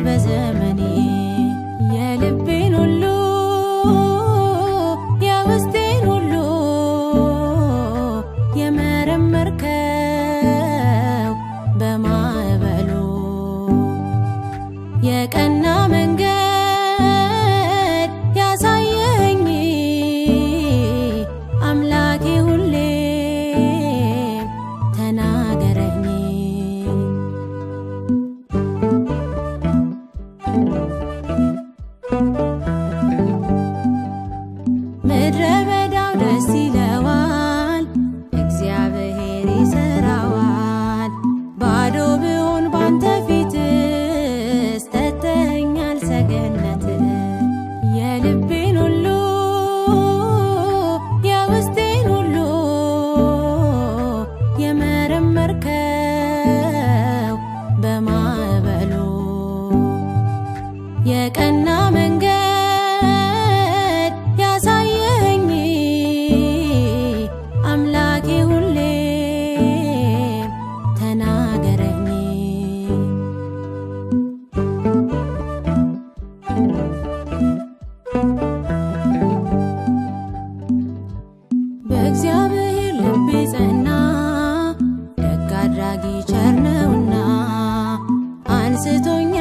በዘመኔ የልቤን ሁሉ የውስጤን ሁሉ የመረመርከው በማዕበሉ የቀና መንገድ ያሳየኝ አምላኬ ሁሌም ተናገረኝ። ምድረ በዳው ደስ ይለዋል፣ እግዚአብሔር ይሰራዋል። ባዶ ብሆን ባንተ ፊት ሰጥተኸኛል ሰገነት። የልቤን ሁሉ የውስጤን ሁሉ የመረመርከው በማዕበሉ የቀና መንገድ ያሳየኝ አምላኬ ሁሌም ተናገረኝ። በእግዚአብሔር ልቤ ጸና፣ ደግ አድራጊ ቸር ነውና አንስቶኛ